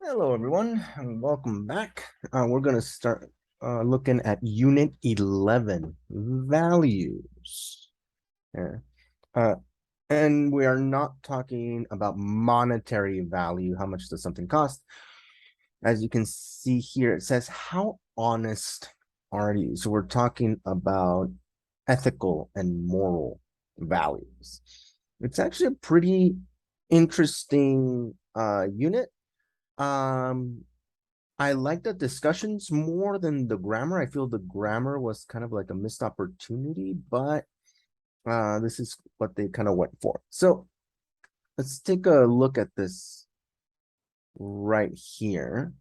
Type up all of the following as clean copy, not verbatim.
Hello, everyone, and welcome back. We're going to start looking at Unit 11, Values. Yeah. Uh, and we are not talking about monetary value. How much does something cost? As you can see here, it says, how honest are you? So we're talking about ethical and moral values. It's actually a pretty interesting unit. Um, I like the discussions more than the grammar. I feel the grammar was kind of like a missed opportunity, but this is what they kind of went for. So let's take a look at this right here.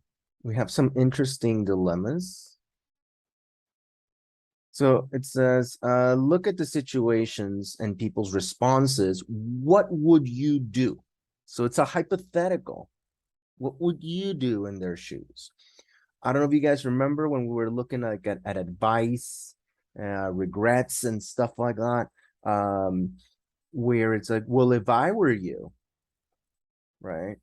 We have some interesting dilemmas. So it says, look at the situations and people's responses. What would you do? So it's a hypothetical. What would you do in their shoes? I don't know if you guys remember when we were looking at advice, regrets, and stuff like that, where it's like, well, if I were you, right,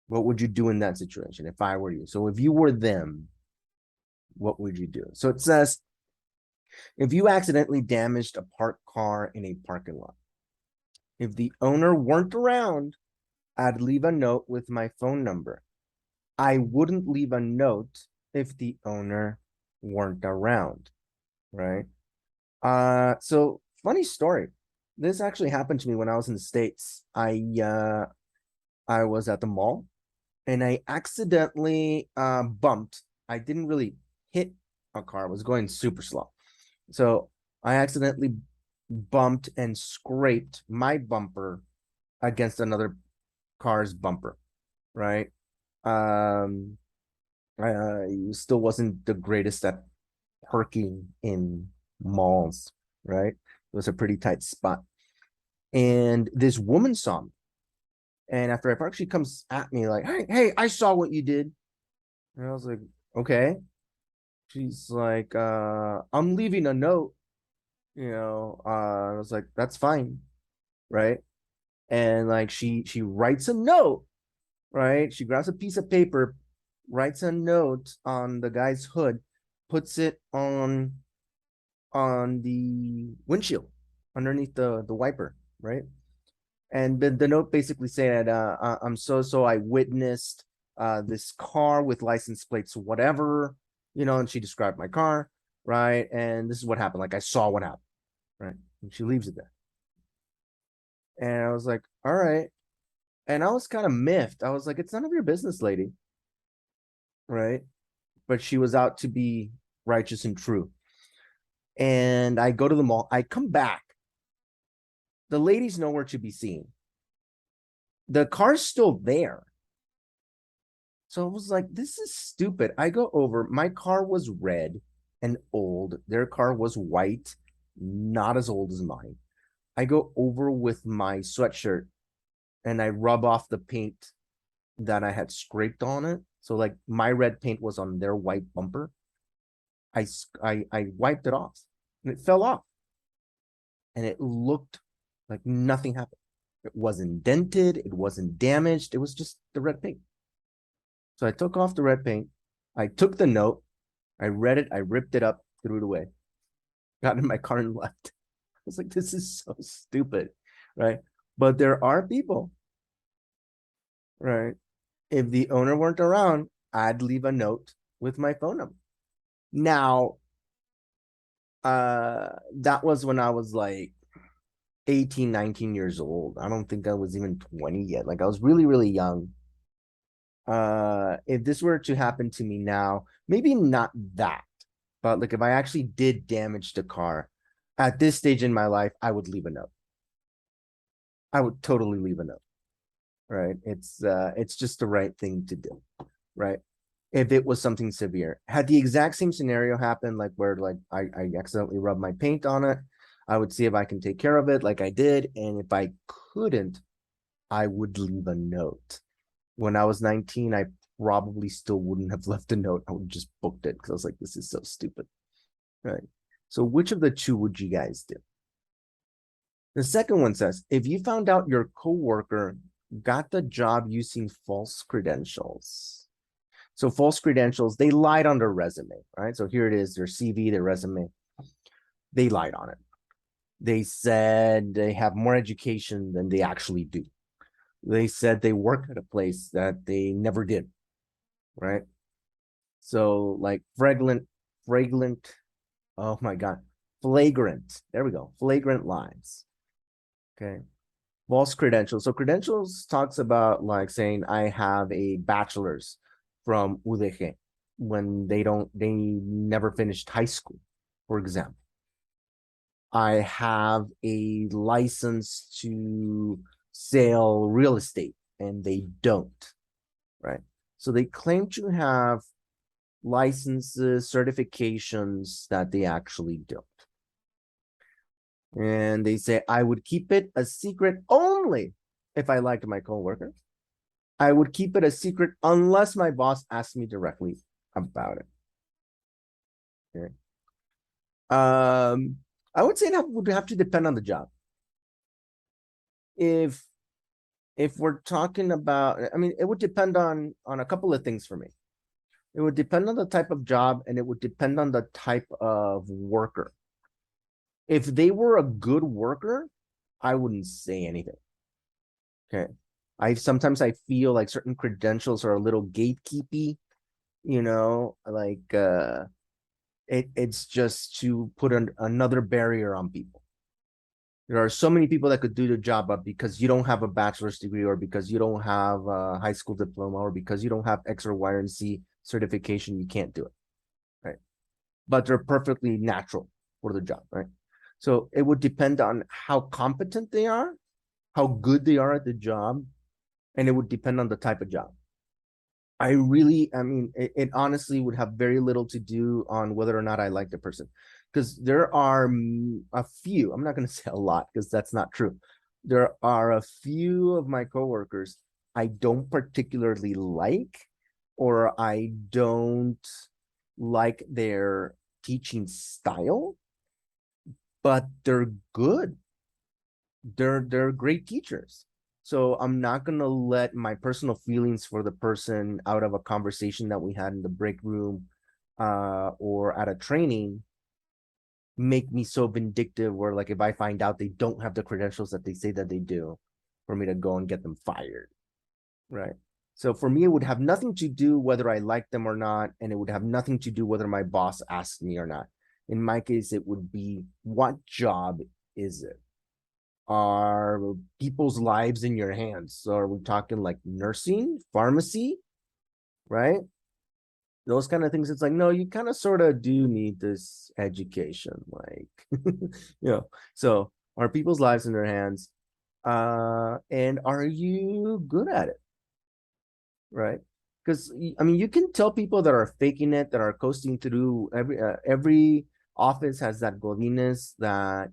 what would you do in that situation if I were you? So if you were them, what would you do? So it says, if you accidentally damaged a parked car in a parking lot, if the owner weren't around, I'd leave a note with my phone number. I wouldn't leave a note if the owner weren't around, right? So funny story. This actually happened to me when I was in the States. I was at the mall and I accidentally bumped. I didn't really hit a car, I was going super slow. So I accidentally bumped and scraped my bumper against another car's bumper, right? Um I still wasn't the greatest at parking in malls, right? It was a pretty tight spot. And this woman saw me. And after I parked, she comes at me like, hey, I saw what you did. And I was like, okay. She's like, I'm leaving a note, I was like, that's fine, right? And like she writes a note, right? She grabs a piece of paper, writes a note on the guy's hood, puts it on the windshield underneath the wiper, right? And the note basically said, I'm so I witnessed this car with license plates, whatever, and she described my car, right? And this is what happened. Like I saw what happened, right? And she leaves it there. And I was like, all right. And I was kind of miffed. I was like, it's none of your business, lady, right? But she was out to be righteous and true. And I go to the mall. I come back. The lady's nowhere to be seen. The car's still there. So I was like, this is stupid. I go over, my car was red and old. Their car was white, not as old as mine. I go over with my sweatshirt and I rub off the paint that I had scraped on it. So like my red paint was on their white bumper. I wiped it off and it fell off and it looked like nothing happened. It wasn't dented, it wasn't damaged. It was just the red paint. So I took off the red paint. I took the note. I read it. I ripped it up, threw it away, got in my car and left. I was like, this is so stupid, right? But there are people, right? If the owner weren't around, I'd leave a note with my phone number. Now, that was when I was like 18, 19 years old. I don't think I was even 20 yet. Like I was really, really young. If this were to happen to me now, maybe not that, but like if I actually did damage the car at this stage in my life, I would leave a note. I would totally leave a note, right? It's just the right thing to do, right? If it was something severe. Had the exact same scenario happened, like where like I accidentally rubbed my paint on it, I would see if I can take care of it like I did. And if I couldn't, I would leave a note. When I was 19, I probably still wouldn't have left a note. I would just booked it because I was like, this is so stupid. Right. So which of the two would you guys do? The second one says, if you found out your coworker got the job using false credentials. So false credentials, they lied on their resume, right? So here it is, their CV, their resume. They lied on it. They said they have more education than they actually do. They said they work at a place that they never did, right? So like fragrant, oh my God, flagrant. There we go. Flagrant lies. Okay. False credentials. So credentials talks about like saying I have a bachelor's from UDG when they never finished high school, for example. I have a license to sell real estate and they don't, right? So they claim to have licenses, certifications that they actually don't. And they say, I would keep it a secret only if I liked my coworker. I would keep it a secret unless my boss asked me directly about it. Okay. I would say that would have to depend on the job. If we're talking about, I mean, it would depend on a couple of things for me. It would depend on the type of job and it would depend on the type of worker. If they were a good worker, I wouldn't say anything. Okay. Sometimes I feel like certain credentials are a little gatekeepy, like it's just to put another barrier on people. There are so many people that could do the job, but because you don't have a bachelor's degree or because you don't have a high school diploma or because you don't have X or Y and Z certification, you can't do it, right? But they're perfectly natural for the job, right? So it would depend on how competent they are, how good they are at the job, and it would depend on the type of job. I mean, it honestly would have very little to do on whether or not I like the person. Because there are a few, I'm not going to say a lot because that's not true. There are a few of my coworkers I don't particularly like, or I don't like their teaching style, but they're good. They're great teachers. So I'm not gonna let my personal feelings for the person out of a conversation that we had in the break room or at a training make me so vindictive where like if I find out they don't have the credentials that they say that they do, for me to go and get them fired. Right. So for me, it would have nothing to do whether I like them or not, and it would have nothing to do whether my boss asked me or not. In my case, it would be what job is it? Are people's lives in your hands? So are we talking like nursing, pharmacy, right? Those kind of things. It's like, no, you kind of sort of do need this education, like, so are people's lives in their hands? And are you good at it? Right? Because I mean, you can tell people that are faking it, that are coasting through. Every office has that godiness that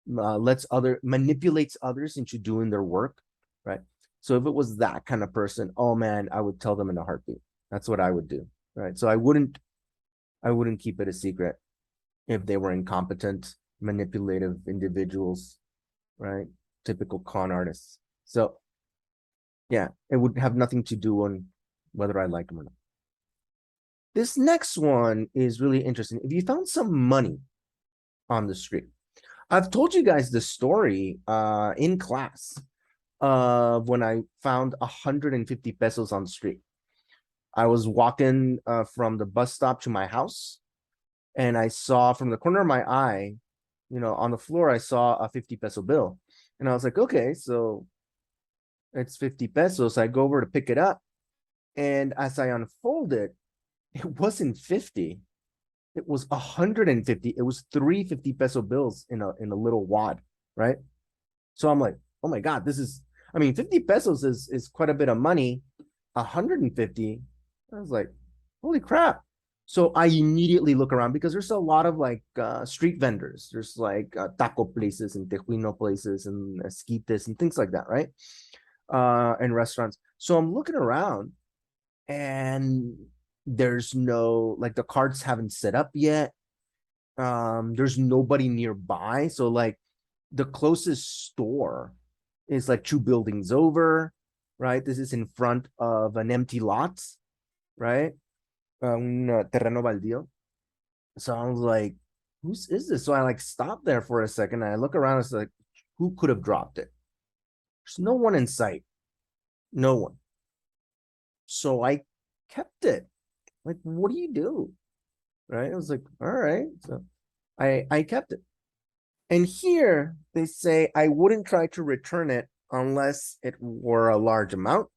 manipulates others into doing their work, right? So if it was that kind of person, oh man, I would tell them in a heartbeat. That's what I would do, right? So I wouldn't keep it a secret if they were incompetent, manipulative individuals, right? Typical con artists. So yeah, it would have nothing to do on whether I like them or not. This next one is really interesting. If you found some money on the street, I've told you guys the story in class of when I found 150 pesos on the street. I was walking from the bus stop to my house, and I saw from the corner of my eye, on the floor, I saw a 50 peso bill. And I was like, okay, so it's 50 pesos. I go over to pick it up. And as I unfold it, it wasn't 50. It was 150. It was 350 peso bills in a little wad, right? So I'm like, oh my God, I mean, 50 pesos is quite a bit of money. 150. I was like, holy crap. So I immediately look around because there's a lot of like street vendors. There's like taco places and tejuino places and esquites and things like that, right? And restaurants. So I'm looking around and there's no, like the carts haven't set up yet. There's nobody nearby. So like the closest store is like 2 buildings over. right? This is in front of an empty lot, right? Un terreno baldío. So I was like, whose is this? So I like stopped there for a second. And I look around. It's like, who could have dropped it? There's no one in sight. No one. So I kept it. Like, what do you do? Right? I was like, all right. So I kept it. And here they say I wouldn't try to return it unless it were a large amount.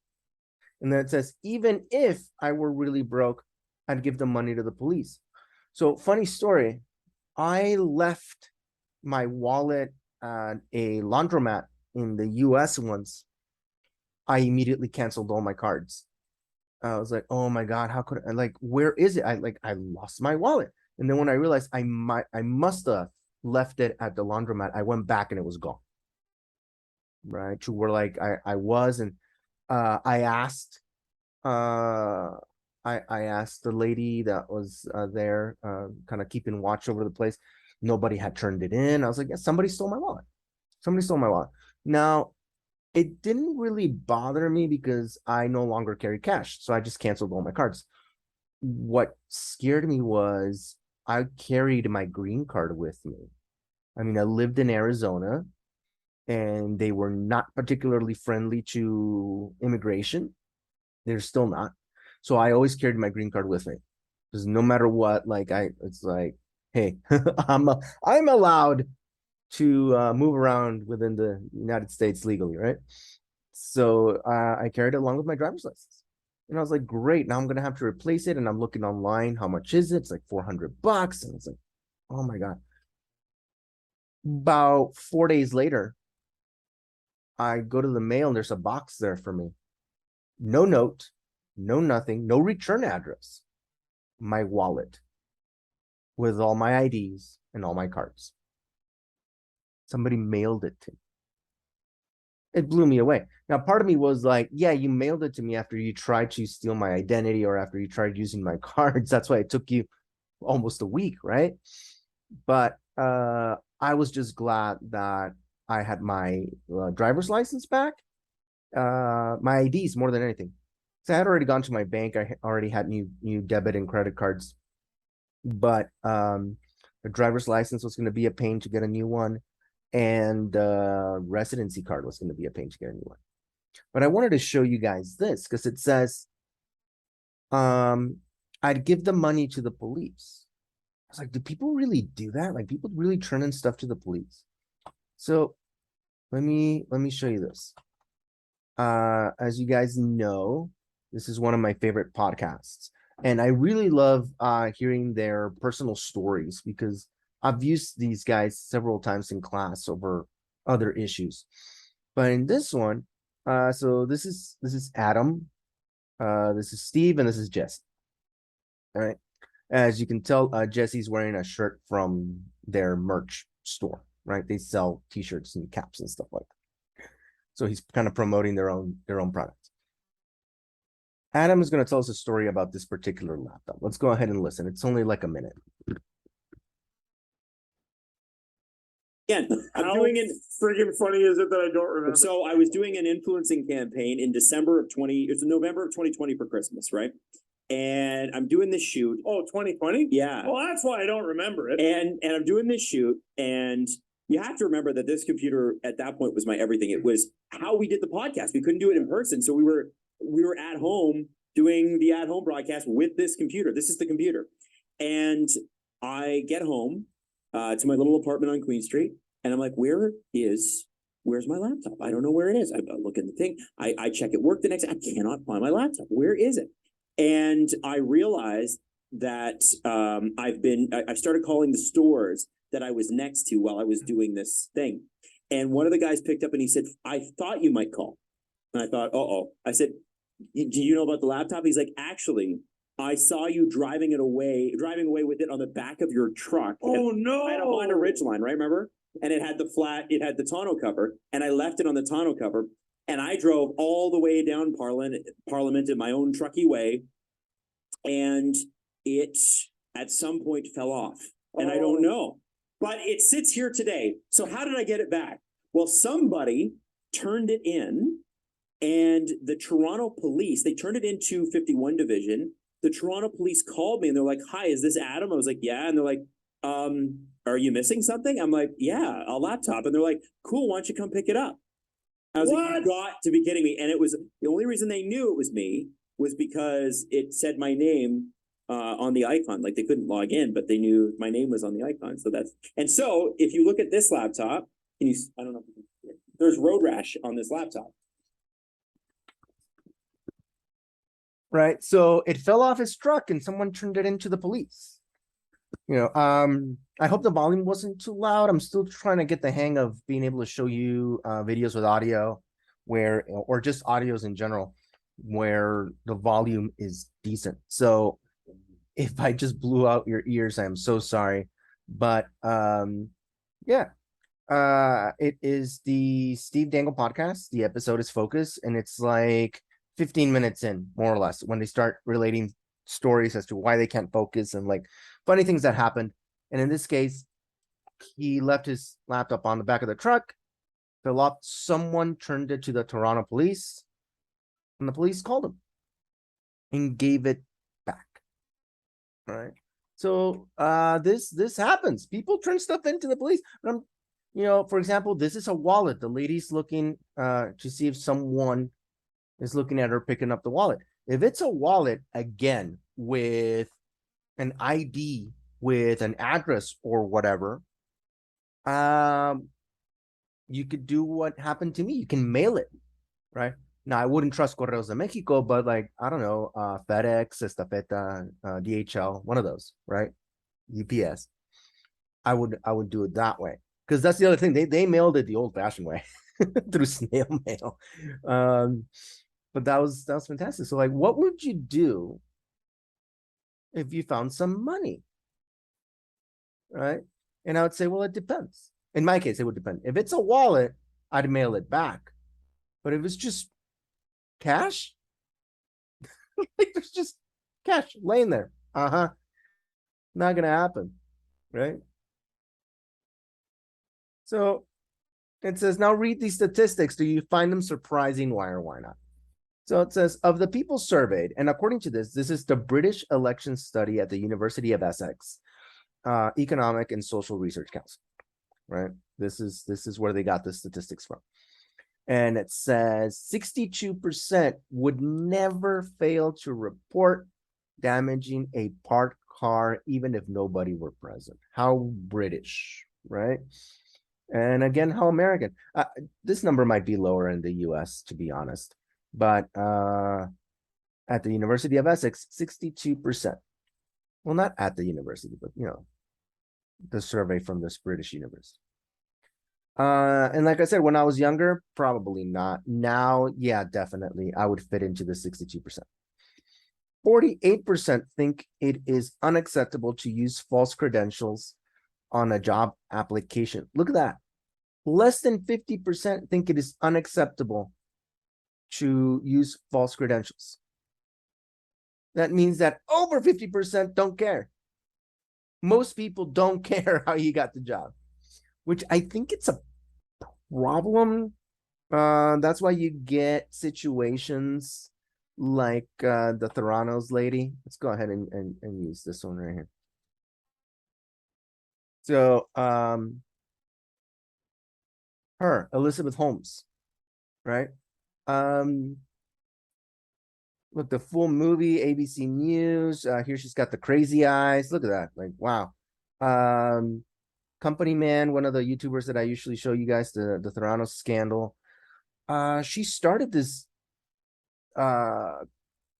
And then it says, even if I were really broke, I'd give the money to the police. So funny story. I left my wallet at a laundromat in the US once. I immediately canceled all my cards. I was like, oh my God, how could I, like, where is it? I lost my wallet. And then when I realized I must have left it at the laundromat, I went back and it was gone. Right. To where like I was, and I asked I asked the lady that was there, kind of keeping watch over the place. Nobody had turned it in. I was like, yeah, somebody stole my wallet. Somebody stole my wallet. Now, it didn't really bother me because I no longer carry cash. So I just canceled all my cards. What scared me was I carried my green card with me. I mean, I lived in Arizona and they were not particularly friendly to immigration. They're still not. So I always carried my green card with me because no matter what, like it's like, hey, I'm allowed to move around within the United States legally, right? So I carried it along with my driver's license, and I was like, great. Now I'm gonna have to replace it, and I'm looking online. How much is it? It's like $400, and it's like, oh my God. About 4 days later, I go to the mail, and there's a box there for me. No note, no nothing, no return address. My wallet with all my IDs and all my cards. Somebody mailed it to me. It blew me away. Now, part of me was like, yeah, you mailed it to me after you tried to steal my identity or after you tried using my cards. That's why it took you almost a week, right? But I was just glad that I had my driver's license back, my IDs more than anything. So I had already gone to my bank. I already had new debit and credit cards, but the driver's license was going to be a pain to get a new one, and residency card was going to be a pain to get a new one. But I wanted to show you guys this because it says I'd give the money to the police. I was like, do people really do that? Like, people really turn in stuff to the police? So let me show you this. As you guys know, this is one of my favorite podcasts, and I really love hearing their personal stories because I've used these guys several times in class over other issues. But in this one, so this is Adam, this is Steve, and this is Jesse. All right. As you can tell, Jesse's wearing a shirt from their merch store, right? They sell t-shirts and caps and stuff like that. So he's kind of promoting their own products. Adam is going to tell us a story about this particular laptop. Let's go ahead and listen. It's only like a minute. Again, I'm doing it. Freaking funny is it that I don't remember? So I was doing an influencing campaign in November of 2020 for Christmas, right? And I'm doing this shoot. Oh, 2020? Yeah. Well, that's why I don't remember it. And I'm doing this shoot, and you have to remember that this computer at that point was my everything. It was how we did the podcast. We couldn't do it in person, so we were at home doing the at home broadcast with this computer. This is the computer, and I get home to my little apartment on Queen Street, and I'm like, where's my laptop? I don't know where it is. I look at the thing. I check at work the next day. I cannot find my laptop. Where is it? And I realized that I started calling the stores that I was next to while I was doing this thing. And one of the guys picked up and he said, I thought you might call. And I thought, uh-oh. I said, do you know about the laptop? He's like, actually, I saw you driving away with it on the back of your truck. Oh, no. I had a Honda Ridgeline, right? Remember? And it had the tonneau cover, and I left it on the tonneau cover. And I drove all the way down Parliament in my own trucky way, and it at some point fell off. And I don't know, but it sits here today. So how did I get it back? Well, somebody turned it in And the Toronto police, they turned it into 51 division. The Toronto police called me and they're like, "Hi, is this Adam?" I was like, "Yeah." And they're like, "Are you missing something?" I'm like, "Yeah, a laptop." And they're like, "Cool, why don't you come pick it up?" I was like, "You got to be kidding me." And it was the only reason they knew it was me was because it said my name on the icon. Like they couldn't log in, but they knew my name was on the icon. So that's, and so if you look at this laptop, can you, I don't know, if you can, there's road rash on this laptop. Right. So it fell off his truck and someone turned it into the police. I hope the volume wasn't too loud. I'm still trying to get the hang of being able to show you videos with audio or just audios in general, where the volume is decent. So if I just blew out your ears, I'm so sorry. But yeah. It is the Steve Dangle podcast. The episode is Focus, and it's like 15 minutes in, more or less, when they start relating stories as to why they can't focus and like funny things that happened. And in this case, he left his laptop on the back of the truck, fell off. Someone turned it to the Toronto police, and the police called him and gave it back. All right. So this happens. People turn stuff into the police. But for example, this is a wallet. The lady's looking to see if someone is looking at her picking up the wallet. If it's a wallet, again, with an ID, with an address or whatever, you could do what happened to me. You can mail it, right? Now, I wouldn't trust Correos de Mexico, but like, I don't know, FedEx, Estafeta, DHL, one of those, right? UPS. I would do it that way. Because that's the other thing. They mailed it the old-fashioned way through snail mail. But that was fantastic. So like, what would you do if you found some money? Right? And I would say, well, it depends. In my case, it would depend. If it's a wallet, I'd mail it back. But if it's just cash, like there's just cash laying there. Not gonna happen, right? So it says, now read these statistics. Do you find them surprising? Why or why not? So it says, of the people surveyed, and according to this is the British election study at the University of Essex, Economic and Social Research Council, right? This is where they got the statistics from. And it says 62% would never fail to report damaging a parked car, even if nobody were present. How British, right? And again, how American. This number might be lower in the US, to be honest. But at the University of Essex, 62%. Well, not at the university, but the survey from this British university. And like I said, when I was younger, probably not. Now, yeah, definitely, I would fit into the 62%. 48% think it is unacceptable to use false credentials on a job application. Look at that. Less than 50% think it is unacceptable to use false credentials. That means that over 50% don't care. Most people don't care how you got the job, which I think it's a problem. That's why you get situations like the Theranos lady. Let's go ahead and use this one right here. So her, Elizabeth Holmes, right? Look, the full movie, ABC News. Here she's got the crazy eyes. Look at that. Like, wow. Company Man, one of the YouTubers that I usually show you guys, the Theranos scandal. She started this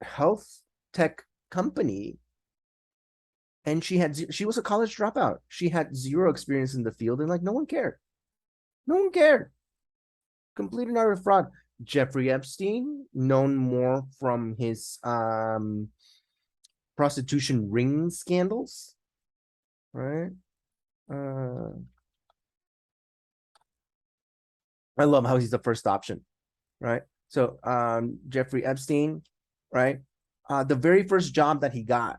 health tech company, and she was a college dropout. She had zero experience in the field, and like no one cared. No one cared. Complete and utter fraud. Jeffrey Epstein, known more from his prostitution ring scandals, right? I love how he's the first option, right? So Jeffrey Epstein, right? The very first job that he got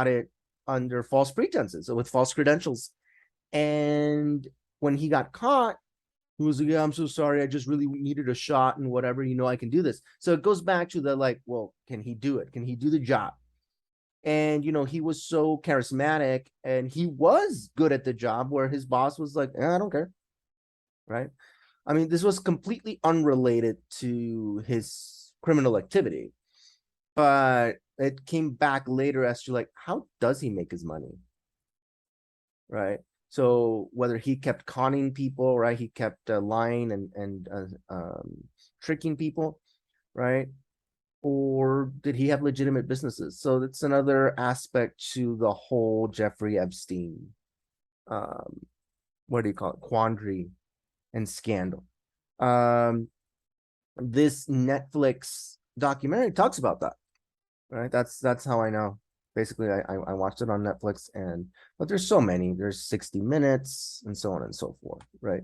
it under false pretenses, so with false credentials. And when he got caught, He was like, yeah, I'm so sorry. I just really needed a shot and whatever, I can do this. So it goes back to the like, well, can he do it? Can he do the job? And, he was so charismatic and he was good at the job where his boss was like, I don't care. Right. I mean, this was completely unrelated to his criminal activity, but it came back later as to like, how does he make his money? Right. So whether he kept conning people, right? He kept lying and tricking people, right? Or did he have legitimate businesses? So that's another aspect to the whole Jeffrey Epstein, what do you call it? Quandary and scandal. This Netflix documentary talks about that, right? That's how I know. Basically, I watched it on Netflix, but there's so many. There's 60 Minutes and so on and so forth, right?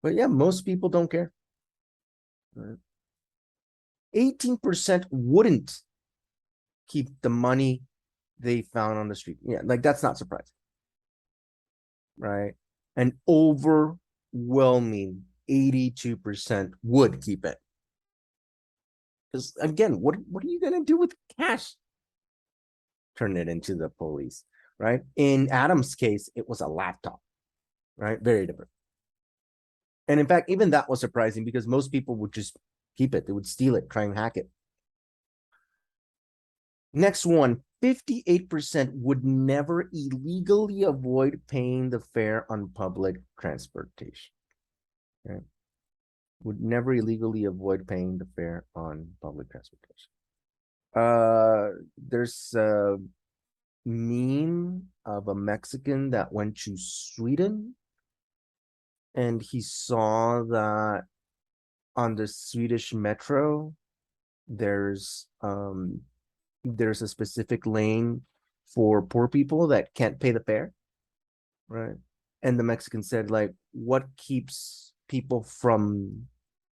But yeah, most people don't care. Right? 18% wouldn't keep the money they found on the street. Yeah, like that's not surprising, right? An overwhelming 82% would keep it. Because again, what are you gonna do with cash? Turn it into the police, right? In Adam's case, it was a laptop, right? Very different. And in fact, even that was surprising because most people would just keep it. They would steal it, try and hack it. Next one, 58% would never illegally avoid paying the fare on public transportation. Okay. Would never illegally avoid paying the fare on public transportation. There's a meme of a Mexican that went to Sweden and he saw that on the Swedish metro there's a specific lane for poor people that can't pay the fare, right? And the Mexican said, like, what keeps people from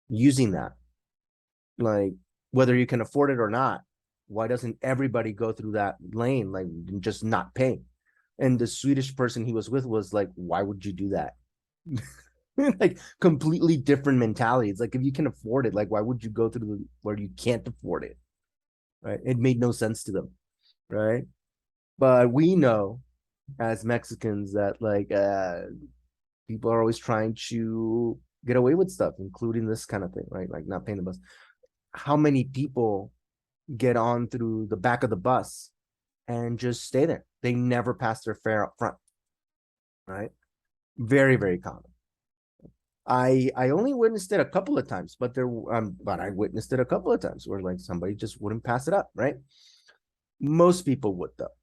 using that? Like, whether you can afford it or not, why doesn't everybody go through that lane, like, and just not pay? And the Swedish person he was with was like, why would you do that? Like, completely different mentality. It's like, if you can afford it, like, why would you go through where you can't afford it? Right? It made no sense to them, right? But we know as Mexicans that like people are always trying to get away with stuff, including this kind of thing, right? Like not paying the bus. How many people get on through the back of the bus and just stay there? They never pass their fare up front, right? Very, very common. I only witnessed it a couple of times, but I witnessed it a couple of times where like somebody just wouldn't pass it up, right? Most people would though.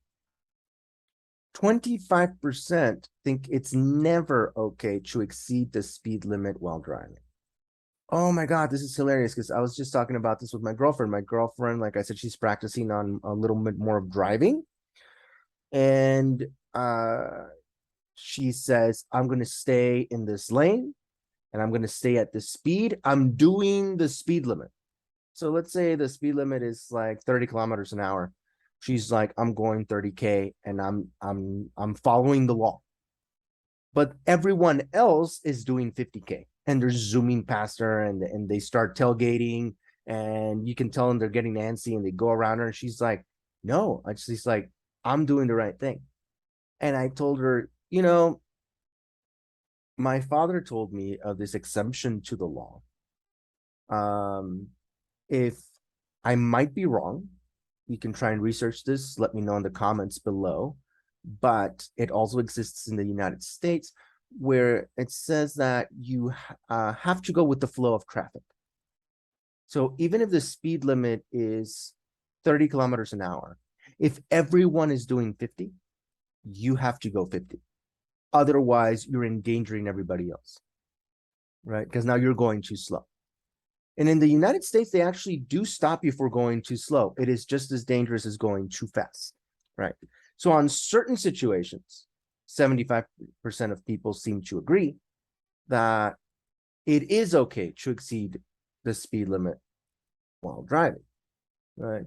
25% think it's never okay to exceed the speed limit while driving. Oh my God, this is hilarious because I was just talking about this with my girlfriend. My girlfriend, like I said, she's practicing on a little bit more of driving. And she says, I'm going to stay in this lane and I'm going to stay at this speed. I'm doing the speed limit. So let's say the speed limit is like 30 kilometers an hour. She's like, I'm going 30K and I'm following the law. But everyone else is doing 50K and they're zooming past her and they start tailgating and you can tell them they're getting antsy and they go around her and she's like, no, she's like, I'm doing the right thing. And I told her, my father told me of this exemption to the law. If I might be wrong, you can try and research this. Let me know in the comments below. But it also exists in the United States where it says that you have to go with the flow of traffic. So even if the speed limit is 30 kilometers an hour, if everyone is doing 50, you have to go 50. Otherwise, you're endangering everybody else, right? Because now you're going too slow. And in the United States, they actually do stop you for going too slow. It is just as dangerous as going too fast, right? So on certain situations, 75% of people seem to agree that it is okay to exceed the speed limit while driving, right?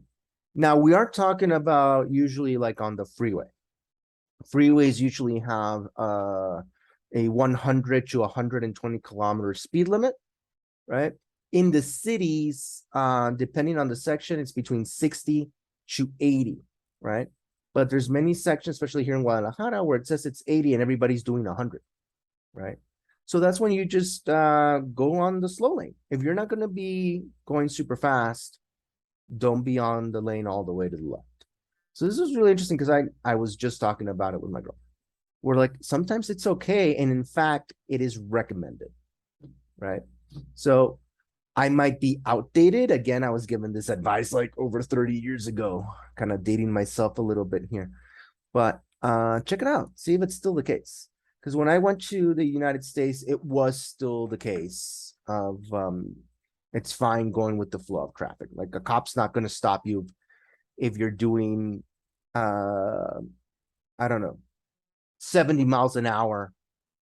Now, we are talking about usually like on the freeway. Freeways usually have a 100 to 120 kilometer speed limit, right? In the cities, depending on the section, it's between 60 to 80, right? But there's many sections, especially here in Guadalajara, where it says it's 80 and everybody's doing 100, right? So that's when you just go on the slow lane. If you're not going to be going super fast, don't be on the lane all the way to the left. So this is really interesting because I was just talking about it with my girl. We're like, sometimes it's okay. And in fact, it is recommended, right? So I might be outdated. Again, I was given this advice like over 30 years ago, kind of dating myself a little bit here. But check it out. See if it's still the case. Because when I went to the United States, it was still the case of it's fine going with the flow of traffic. Like a cop's not going to stop you if you're doing, I don't know, 70 miles an hour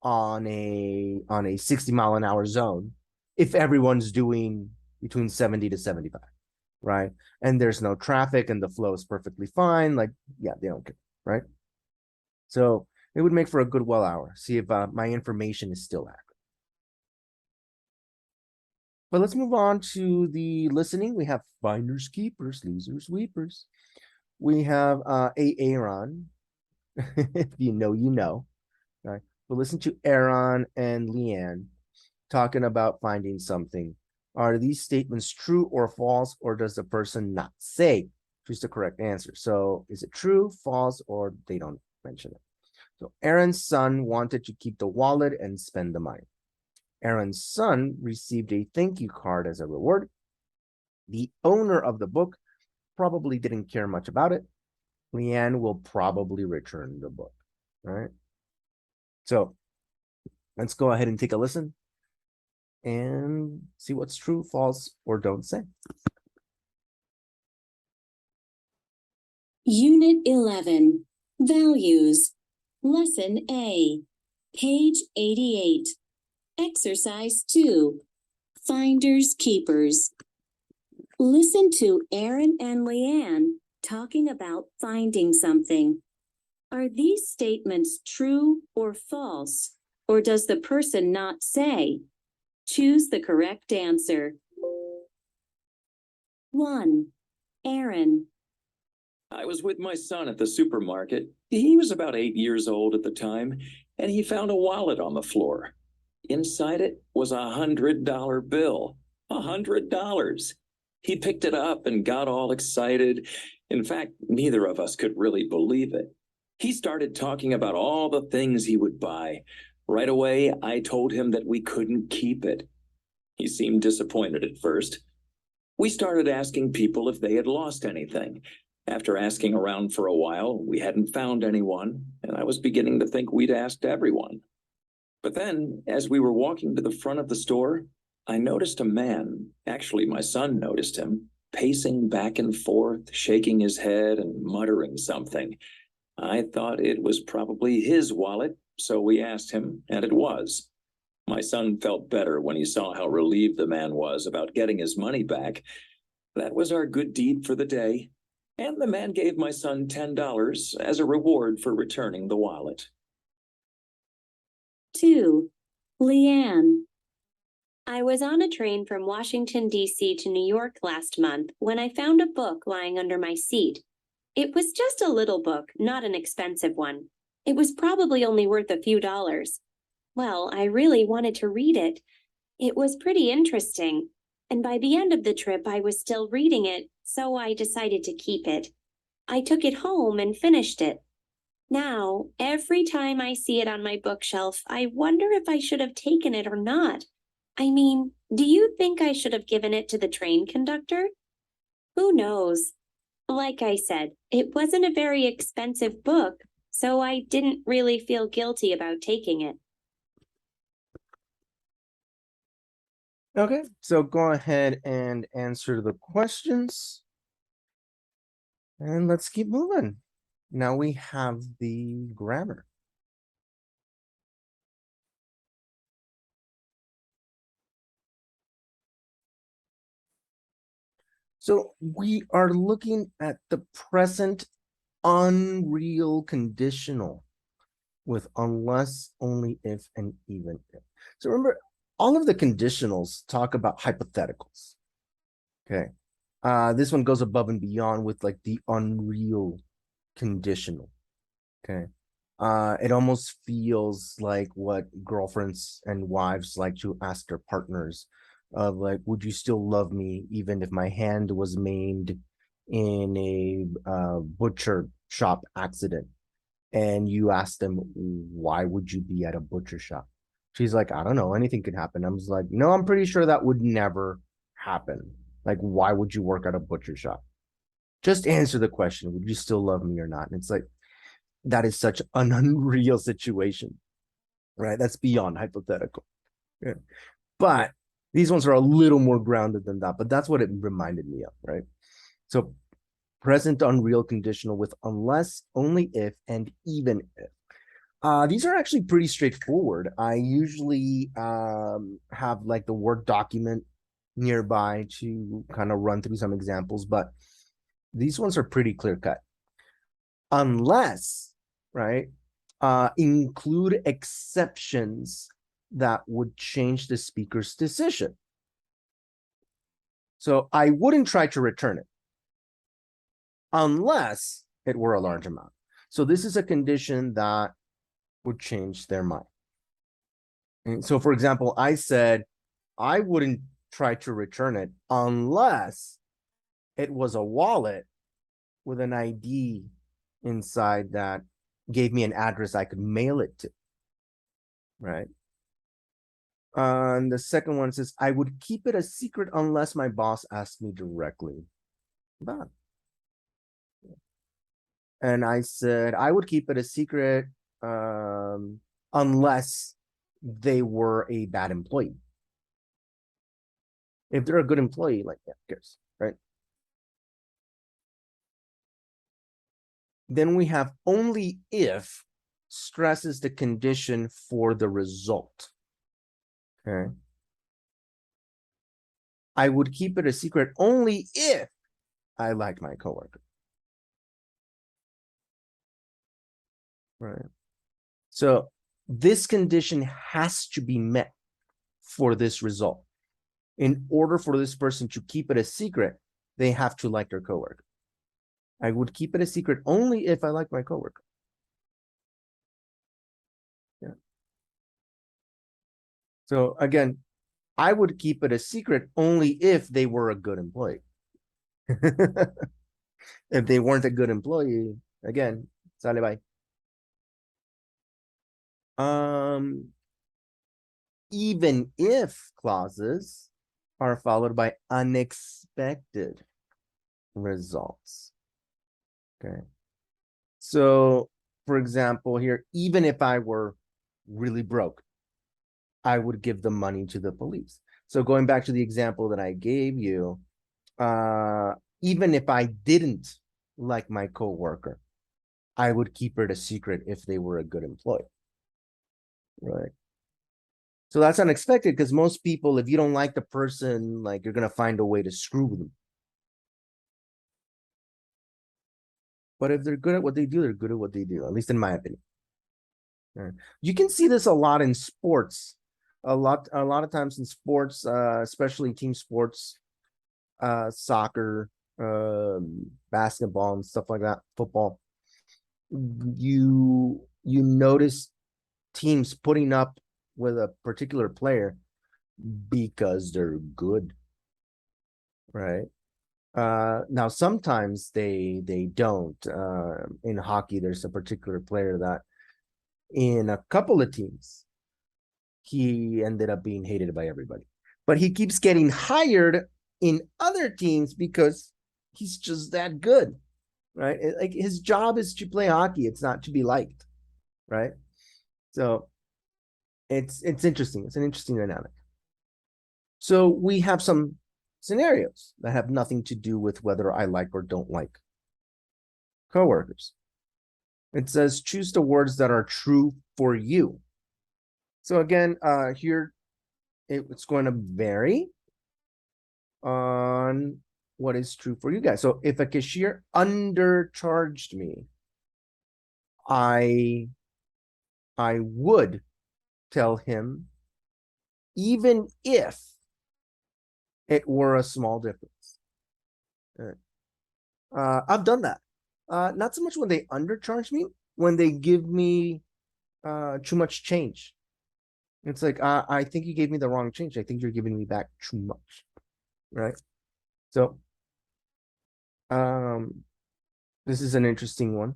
on a 60-mile-an-hour zone if everyone's doing between 70 to 75, right? And there's no traffic and the flow is perfectly fine. Like, yeah, they don't care, right? So it would make for a good well hour. See if my information is still accurate. But let's move on to the listening. We have finders, keepers, losers, weepers. We have Aaron. If you know, you know. Right. We'll listen to Aaron and Leanne talking about finding something. Are these statements true or false, or does the person not say? Choose the correct answer. So is it true, false, or they don't mention it? So Aaron's son wanted to keep the wallet and spend the money. Aaron's son received a thank you card as a reward. The owner of the book probably didn't care much about it. Leanne will probably return the book, right? So let's go ahead and take a listen and see what's true, false, or don't say. Unit 11, Values, Lesson A, page 88, Exercise 2, Finders Keepers. Listen to Aaron and Leanne talking about finding something. Are these statements true or false, or does the person not say? Choose the correct answer. 1. Aaron. I was with my son at the supermarket. He was about 8 years old at the time, and he found a wallet on the floor. Inside it was $100 bill. $100. He picked it up and got all excited. In fact, neither of us could really believe it. He started talking about all the things he would buy. Right away, I told him that we couldn't keep it. He seemed disappointed at first. We started asking people if they had lost anything. After asking around for a while, we hadn't found anyone, and I was beginning to think we'd asked everyone. But then, as we were walking to the front of the store, I noticed a man, actually my son noticed him, pacing back and forth, shaking his head and muttering something. I thought it was probably his wallet, so we asked him, and it was. My son felt better when he saw how relieved the man was about getting his money back. That was our good deed for the day. And the man gave my son $10 as a reward for returning the wallet. 2. Leanne. I was on a train from Washington, D.C. to New York last month when I found a book lying under my seat. It was just a little book, not an expensive one. It was probably only worth a few dollars. Well, I really wanted to read it. It was pretty interesting, and by the end of the trip I was still reading it, so I decided to keep it. I took it home and finished it. Now, every time I see it on my bookshelf, I wonder if I should have taken it or not. I mean, do you think I should have given it to the train conductor? Who knows? Like I said, it wasn't a very expensive book, so I didn't really feel guilty about taking it. Okay, so go ahead and answer the questions. And let's keep moving. Now we have the grammar. So we are looking at the present unreal conditional. with unless, only if, and even if. So remember, all of the conditionals talk about hypotheticals. Okay. This one goes above and beyond with like the unreal conditional. Okay. It almost feels like what girlfriends and wives like to ask their partners of like, would you still love me even if my hand was maimed in a butcher shop accident? And you ask them, why would you be at a butcher shop? She's like, I don't know, anything could happen. I was like, no, I'm pretty sure that would never happen. Like, why would you work at a butcher shop? Just answer the question, would you still love me or not? And it's like, that is such an unreal situation, right? That's beyond hypothetical. Yeah. But these ones are a little more grounded than that, but that's what it reminded me of, right? So present unreal conditional with unless, only if, and even if. These are actually pretty straightforward. I usually have like the Word document nearby to kind of run through some examples, but these ones are pretty clear cut. Unless, right, include exceptions that would change the speaker's decision. So I wouldn't try to return it unless it were a large amount. So this is a condition that would change their mind. And so, for example, I said I wouldn't try to return it unless it was a wallet with an ID inside that gave me an address I could mail it to, right? And the second one says, I would keep it a secret unless my boss asked me directly. That. And I said, I would keep it a secret unless they were a bad employee. If they're a good employee, like, yeah, who cares, right? Then we have only if stresses the condition for the result. Okay. I would keep it a secret only if I like my coworker. Right. So this condition has to be met for this result. In order for this person to keep it a secret, they have to like their coworker. I would keep it a secret only if I like my coworker. Yeah. So again, I would keep it a secret only if they were a good employee. If they weren't a good employee, again, sale bye. Even if clauses are followed by unexpected results. Okay. So, for example, here, even if I were really broke, I would give the money to the police. So going back to the example that I gave you, even if I didn't like my coworker, I would keep it a secret if they were a good employee. Right. So that's unexpected because most people, if you don't like the person, like you're going to find a way to screw with them. But if they're good at what they do, they're good at what they do, at least in my opinion. Right. You can see this a lot in sports. A lot of times in sports, especially team sports, soccer, basketball and stuff like that, football. You notice teams putting up with a particular player because they're good, right? Now sometimes they don't. In hockey, there's a particular player that in a couple of teams, he ended up being hated by everybody. But he keeps getting hired in other teams because he's just that good, right? Like his job is to play hockey. It's not to be liked, right? So it's interesting. It's an interesting dynamic. So we have some scenarios that have nothing to do with whether I like or don't like coworkers. It says choose the words that are true for you. So again, here it's going to vary on what is true for you guys. So if a cashier undercharged me, I I would tell him, even if it were a small difference. I've done that. Not so much when they undercharge me, when they give me too much change. It's like, I think you gave me the wrong change. I think you're giving me back too much, right? So, this is an interesting one.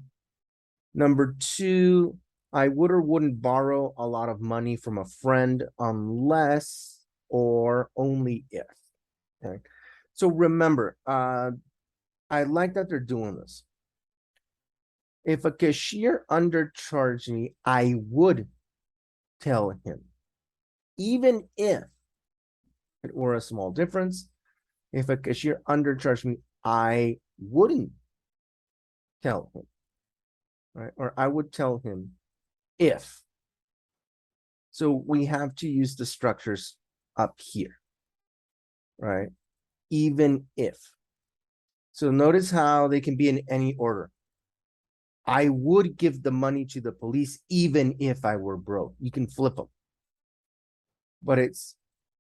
Number two, I would or wouldn't borrow a lot of money from a friend unless or only if. Okay. So remember, I like that they're doing this. If a cashier undercharged me, I would tell him, even if it were a small difference. If a cashier undercharged me, I wouldn't tell him, right? Or I would tell him if. So we have to use the structures up here, right? Even if. So notice how they can be in any order. I would give the money to the police even if I were broke. You can flip them. But it's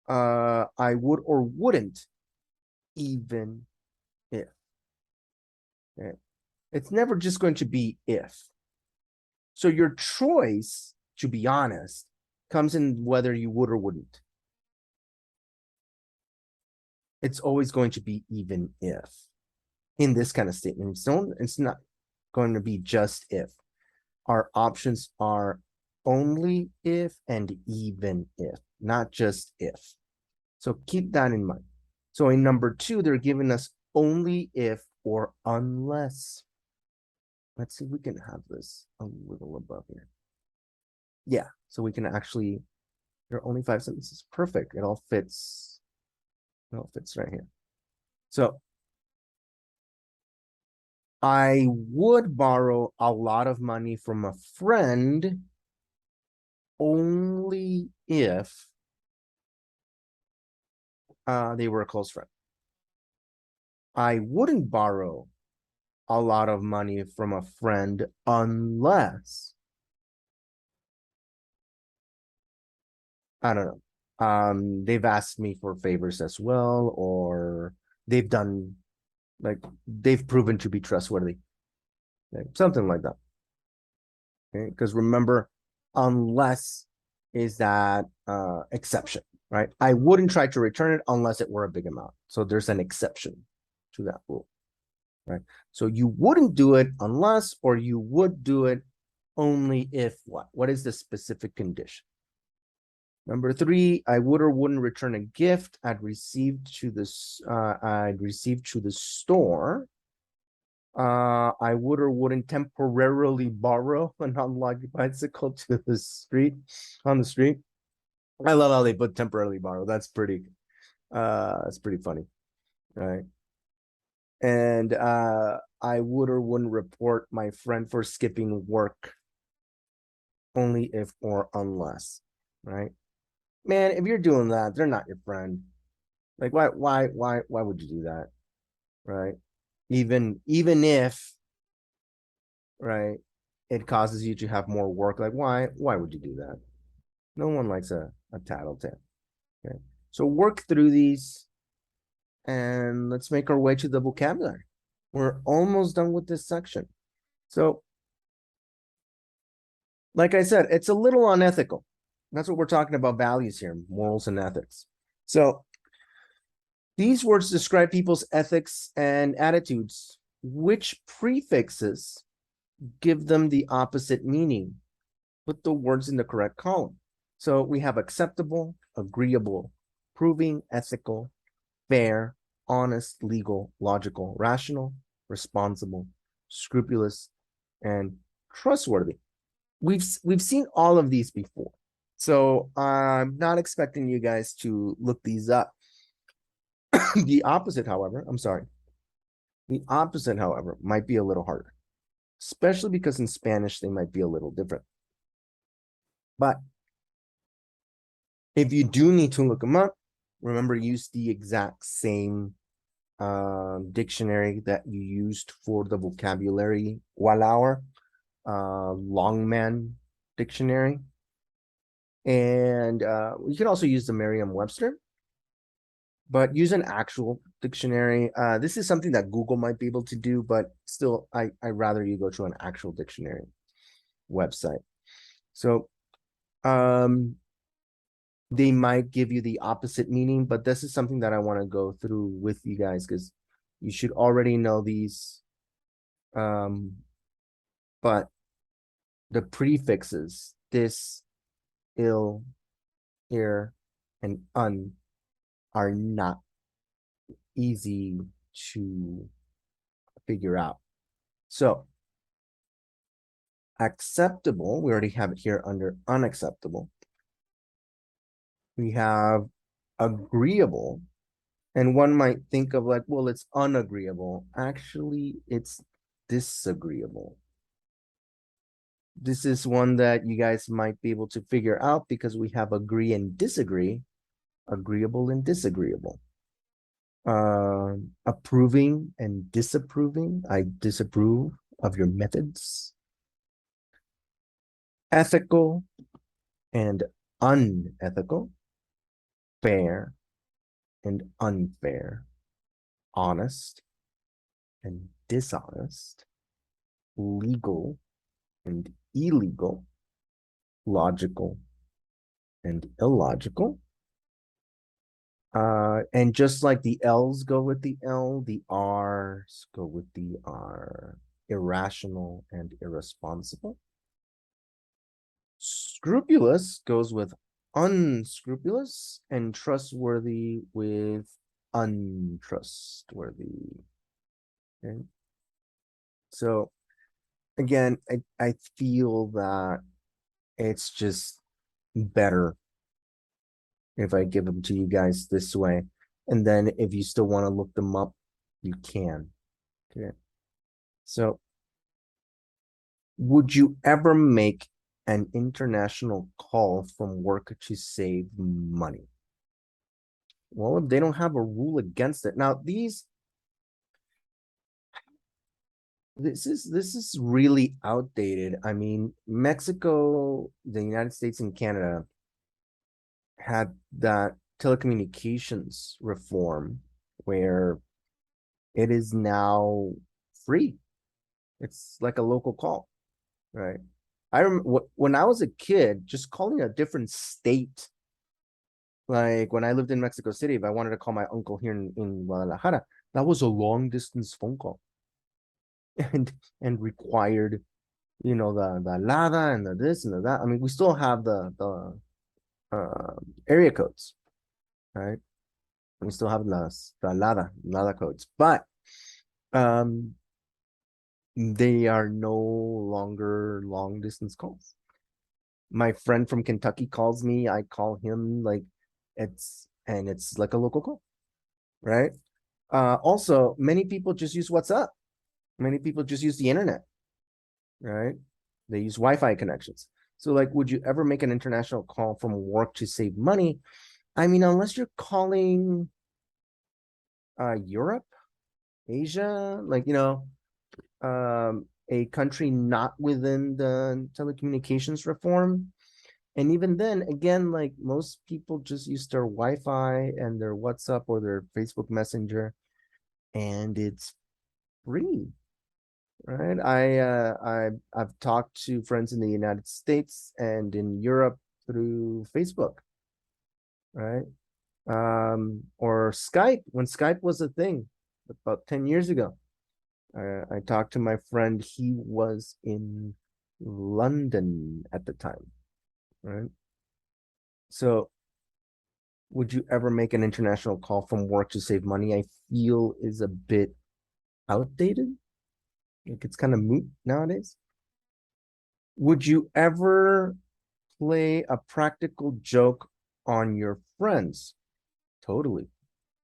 I would or wouldn't even if. Okay. It's never just going to be if. So your choice, to be honest, comes in whether you would or wouldn't. It's always going to be even if in this kind of statement. It's not going to be just if. Our options are only if and even if, not just if. So keep that in mind. So in number two, they're giving us only if or unless. Let's see if we can have this a little above here. Yeah, so we can actually, there are only 5 sentences. Perfect. It all fits. It all fits right here. So I would borrow a lot of money from a friend only if they were a close friend. I wouldn't borrow a lot of money from a friend unless, I don't know, they've asked me for favors as well, or they've done, like, they've proven to be trustworthy. Okay, something like that. Okay, because remember, unless is that exception, right? I wouldn't try to return it unless it were a big amount. So there's an exception to that rule, right? So you wouldn't do it unless, or you would do it only if what? What is the specific condition? Number three, I would or wouldn't return a gift I'd received to the store. I would or wouldn't temporarily borrow an unlocked bicycle to the street on the street. I love how they put temporarily borrow. That's pretty funny, right? And I would or wouldn't report my friend for skipping work only if or unless, right? Man, if you're doing that, they're not your friend. Like, why would you do that, right? Even if, right, it causes you to have more work. Like, why would you do that? No one likes a tattletale. Okay, so work through these, and let's make our way to the vocabulary. We're almost done with this section. So, like I said, it's a little unethical. That's what we're talking about, values here, morals and ethics. So these words describe people's ethics and attitudes. Which prefixes give them the opposite meaning? Put the words in the correct column. So we have acceptable, agreeable, proving, ethical, fair, honest, legal, logical, rational, responsible, scrupulous, and trustworthy. We've seen all of these before. So I'm not expecting you guys to look these up. The opposite, however, might be a little harder, especially because in Spanish, they might be a little different. But if you do need to look them up, remember, use the exact same dictionary that you used for the vocabulary Walauer, Longman dictionary. And you can also use the Merriam-Webster, but use an actual dictionary. This is something that Google might be able to do, but still, I'd rather you go to an actual dictionary website. So they might give you the opposite meaning, but this is something that I want to go through with you guys because you should already know these. But the prefixes, this, ill, here, and un are not easy to figure out. So acceptable, we already have it here under unacceptable. We have agreeable, and one might think of like, well, it's unagreeable. Actually, it's disagreeable. This is one that you guys might be able to figure out because we have agree and disagree, agreeable and disagreeable. Approving and disapproving. I disapprove of your methods. Ethical and unethical. Fair and unfair. Honest and dishonest. Legal and illegal. Logical and illogical. And just like the L's go with the L, the R's go with the R. Irrational and irresponsible. Scrupulous goes with unscrupulous, and trustworthy with untrustworthy. Okay. So again, I feel that it's just better if I give them to you guys this way. And then if you still want to look them up, you can. Okay. So would you ever make an international call from work to save money? Well, if they don't have a rule against it. Now, this is really outdated. I mean, Mexico, the United States, and Canada had that telecommunications reform where it is now free. It's like a local call, right? I remember when I was a kid, just calling a different state. Like when I lived in Mexico City, if I wanted to call my uncle here in Guadalajara, that was a long distance phone call. And required, you know, the LADA and the this and the that. I mean, we still have the area codes, right? We still have the LADA codes, but they are no longer long distance calls. My friend from Kentucky calls me, I call him, like it's like a local call, right? Also, many people just use WhatsApp. Many people just use the internet, right? They use Wi-Fi connections. So like, would you ever make an international call from work to save money? I mean, unless you're calling Europe, Asia, like, you know, a country not within the telecommunications reform. And even then, again, like most people just use their Wi-Fi and their WhatsApp or their Facebook Messenger, and it's free. Right. I've talked to friends in the United States and in Europe through Facebook. Right. Or Skype, when Skype was a thing about 10 years ago. I talked to my friend, he was in London at the time. Right. So would you ever make an international call from work to save money? I feel is a bit outdated. Like it's kind of moot nowadays. Would you ever play a practical joke on your friends? Totally.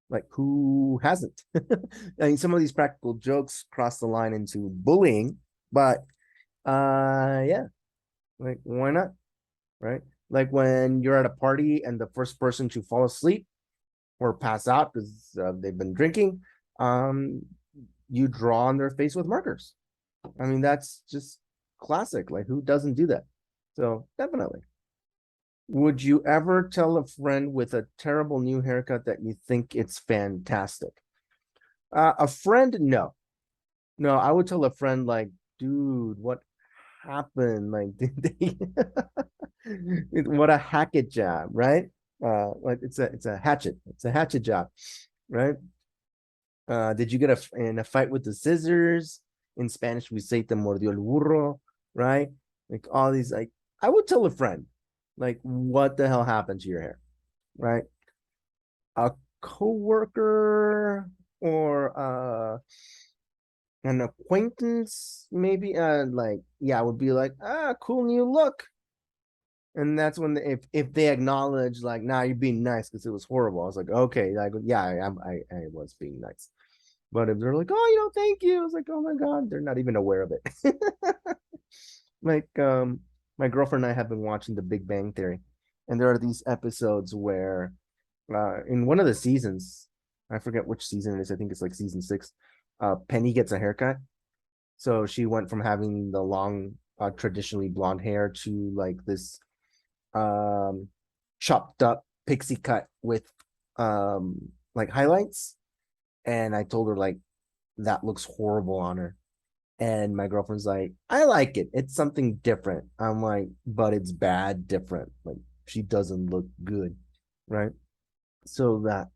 Like who hasn't? I mean, some of these practical jokes cross the line into bullying, but yeah, like why not? Right? Like when you're at a party and the first person to fall asleep or pass out because they've been drinking, you draw on their face with markers. I mean, that's just classic. Like, who doesn't do that? So definitely. Would you ever tell a friend with a terrible new haircut that you think it's fantastic? A friend, no. No, I would tell a friend like, dude, what happened? Like, did they what a hacket job, right? Like it's a hatchet. It's a hatchet job, right? Did you get in a fight with the scissors? In Spanish, we say te mordió el burro, right? Like all these, like I would tell a friend, like, what the hell happened to your hair, right? A coworker or an acquaintance, maybe, like, yeah, I would be like, cool new look. And that's when if they acknowledge like, nah, you're being nice because it was horrible. I was like, okay, like, yeah, I was being nice. But if they're like, oh, thank you, I was like, oh my God, they're not even aware of it. Like, my girlfriend and I have been watching The Big Bang Theory, and there are these episodes where, in one of the seasons, I forget which season it is. I think it's like season 6. Penny gets a haircut, so she went from having the long, traditionally blonde hair to like this, chopped up pixie cut with, like highlights. And I told her like that looks horrible on her. And my girlfriend's like, I like it. It's something different. I'm like, but it's bad different. Like she doesn't look good. Right. So that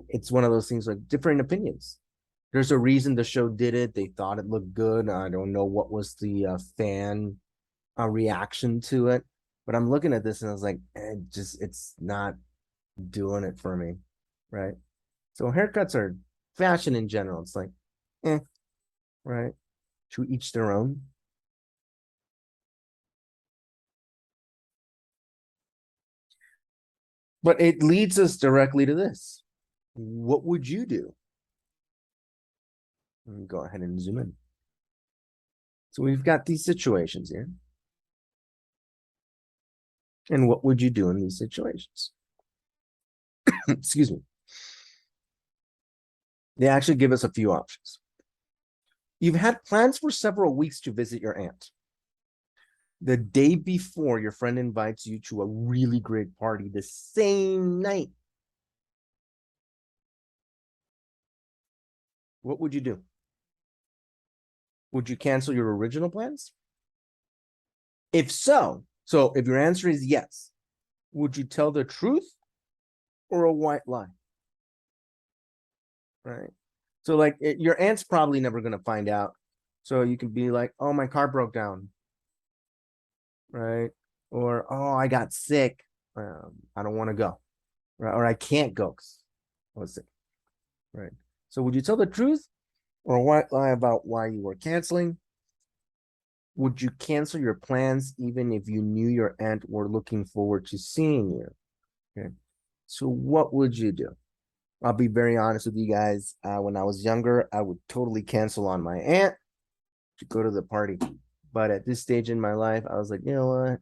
it's one of those things like different opinions. There's a reason the show did it. They thought it looked good. I don't know what was the fan reaction to it, but I'm looking at this and I was like, it's not doing it for me. Right. So haircuts are fashion in general. It's like, right. To each their own. But it leads us directly to this. What would you do? Let me go ahead and zoom in. So we've got these situations here. And what would you do in these situations? Excuse me. They actually give us a few options. You've had plans for several weeks to visit your aunt. The day before, your friend invites you to a really great party the same night. What would you do? Would you cancel your original plans? If so if your answer is yes, would you tell the truth or a white lie? Right. So like your aunt's probably never going to find out. So you can be like, oh, my car broke down. Right. Or, oh, I got sick. I don't want to go. Right. Or I can't go. I was sick. Right. So would you tell the truth or a white lie about why you were canceling? Would you cancel your plans even if you knew your aunt were looking forward to seeing you? Okay. So what would you do? I'll be very honest with you guys. When I was younger, I would totally cancel on my aunt to go to the party. But at this stage in my life, I was like, you know what?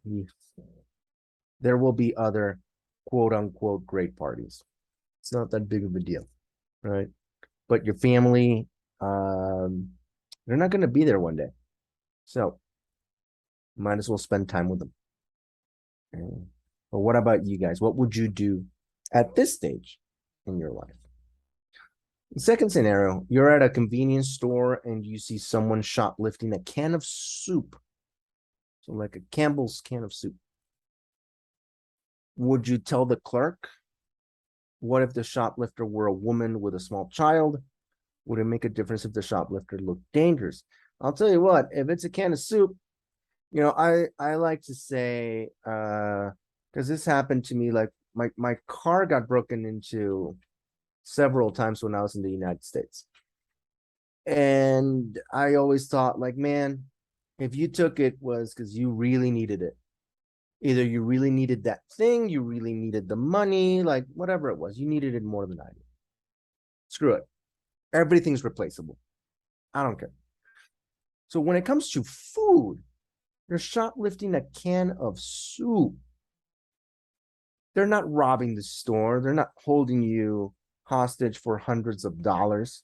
There will be other quote unquote great parties. It's not that big of a deal, right? But your family, they're not going to be there one day. So might as well spend time with them. Okay. But what about you guys? What would you do at this stage in your life? The second scenario, you're at a convenience store and you see someone shoplifting a can of soup. So like a Campbell's can of soup. Would you tell the clerk? What if the shoplifter were a woman with a small child? Would it make a difference if the shoplifter looked dangerous? I'll tell you what, if it's a can of soup, I like to say, because this happened to me, like my car got broken into several times when I was in the United States. And I always thought like, man, if you took it was because you really needed it. Either you really needed that thing, you really needed the money, like whatever it was, you needed it more than I did. Screw it. Everything's replaceable. I don't care. So when it comes to food, you're shoplifting a can of soup. They're not robbing the store. They're not holding you hostage for hundreds of dollars,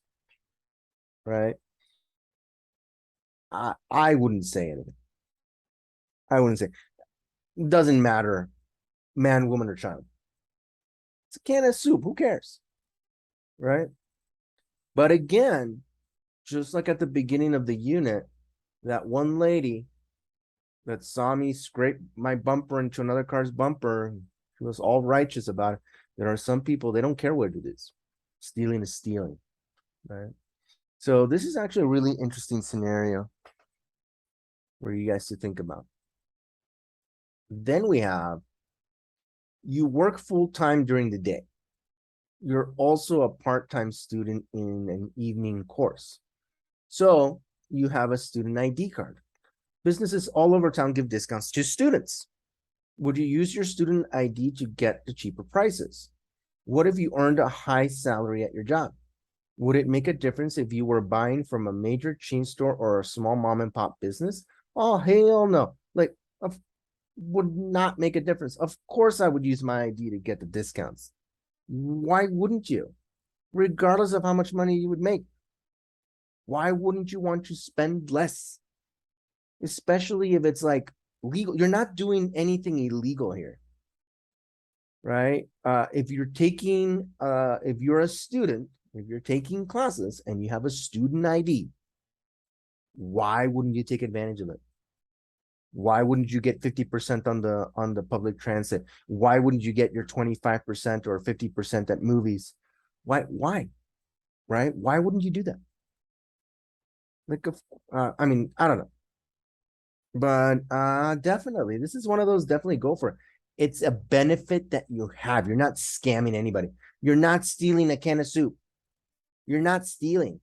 right? I wouldn't say anything. I wouldn't say. Doesn't matter, man, woman, or child. It's a can of soup. Who cares? Right? But again, just like at the beginning of the unit, that one lady that saw me scrape my bumper into another car's bumper, she was all righteous about it. There are some people, they don't care what it is. Stealing is stealing, right? So this is actually a really interesting scenario for you guys to think about. Then we have, you work full-time during the day. You're also a part-time student in an evening course. So you have a student ID card. Businesses all over town give discounts to students. Would you use your student ID to get the cheaper prices? What if you earned a high salary at your job? Would it make a difference if you were buying from a major chain store or a small mom and pop business? Oh, hell no. Like, would not make a difference. Of course, I would use my ID to get the discounts. Why wouldn't you? Regardless of how much money you would make. Why wouldn't you want to spend less? Especially if it's like legal. You're not doing anything illegal here. Right? If you're taking, if you're a student, if you're taking classes and you have a student ID, why wouldn't you take advantage of it? Why wouldn't you get 50% on the public transit? Why wouldn't you get your 25% or 50% at movies? Why? Right? Why wouldn't you do that? Like, I mean, I don't know. But definitely, this is one of those, definitely go for it. It's a benefit that you have. You're not scamming anybody. You're not stealing a can of soup. You're not stealing.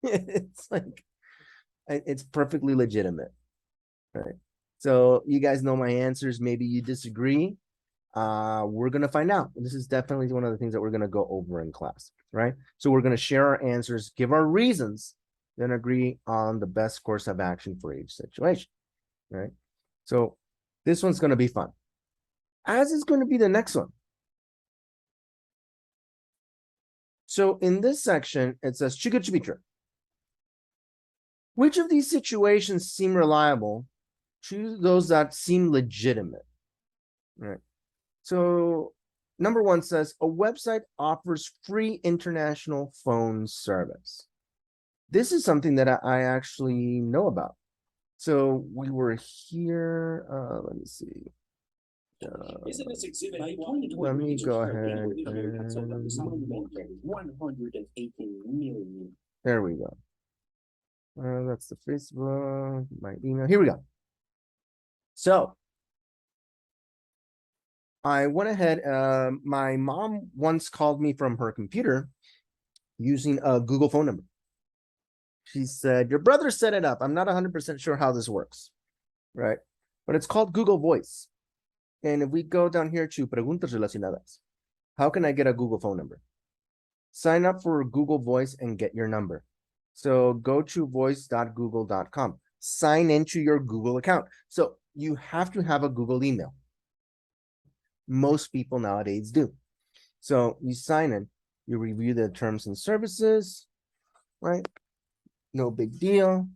It's like, it's perfectly legitimate. Right. So you guys know my answers. Maybe you disagree. We're gonna find out. This is definitely one of the things that we're gonna go over in class, right? So we're gonna share our answers, give our reasons, then agree on the best course of action for each situation, right? So this one's gonna be fun, as is going to be the next one. So in this section, it says chica chibitra. Which of these situations seem reliable? Choose those that seem legitimate. Right. So number one says a website offers free international phone service. This is something that I actually know about. So we were here. Let me see. Isn't this exhibit? Let me go ahead. 118 million. There we go. That's the Facebook, my email. Here we go. So I went ahead. My mom once called me from her computer using a Google phone number. She said, your brother set it up. I'm not 100% sure how this works, right? But it's called Google Voice. And if we go down here to preguntas relacionadas, how can I get a Google phone number? Sign up for Google Voice and get your number. So go to voice.google.com. Sign into your Google account. So you have to have a Google email. Most people nowadays do. So you sign in, you review the terms and services, right? No big deal.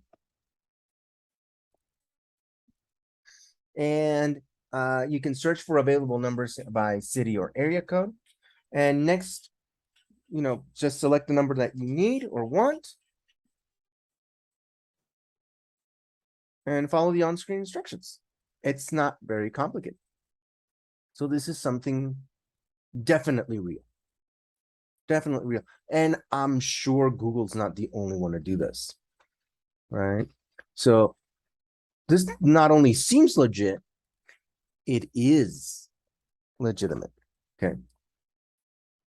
And you can search for available numbers by city or area code. And next, just select the number that you need or want. And follow the on-screen instructions. It's not very complicated. So this is something definitely real. Definitely real. And I'm sure Google's not the only one to do this. Right? So this not only seems legit, it is legitimate. Okay.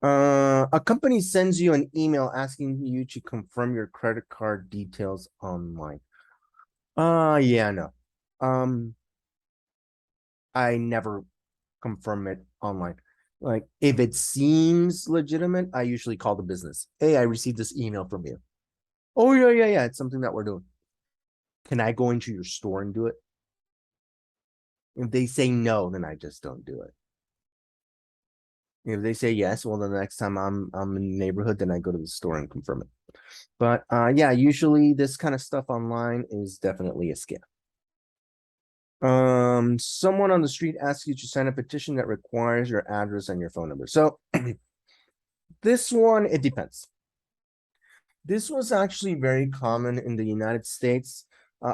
A company sends you an email asking you to confirm your credit card details online. Yeah, no. I never confirm it online. Like, if it seems legitimate, I usually call the business. Hey, I received this email from you. Oh, yeah. It's something that we're doing. Can I go into your store and do it? If they say no, then I just don't do it. If they say yes, well, the next time I'm in the neighborhood, then I go to the store and confirm it. But yeah, usually this kind of stuff online is definitely a scam. Someone on the street asks you to sign a petition that requires your address and your phone number. So this one, it depends. This was actually very common in the United States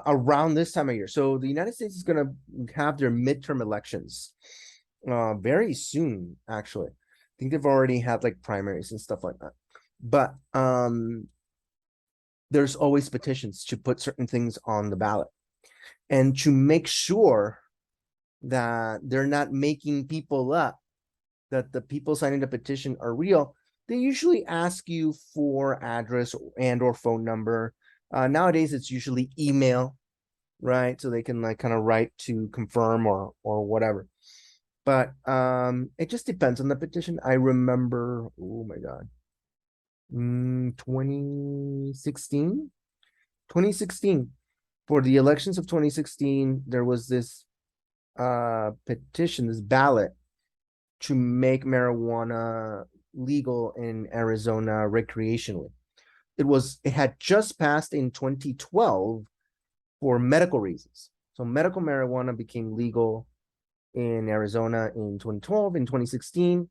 around this time of year. So the United States is going to have their midterm elections very soon, actually. I think they've already had like primaries and stuff like that. But there's always petitions to put certain things on the ballot. And to make sure that they're not making people up, that the people signing the petition are real, they usually ask you for address and or phone number. Nowadays, it's usually email, right? So they can like kind of write to confirm or whatever. But it just depends on the petition. I remember, oh my God, 2016, for the elections of 2016, there was this petition, this ballot to make marijuana legal in Arizona recreationally. It had just passed in 2012 for medical reasons. So medical marijuana became legal in Arizona in 2012. In 2016,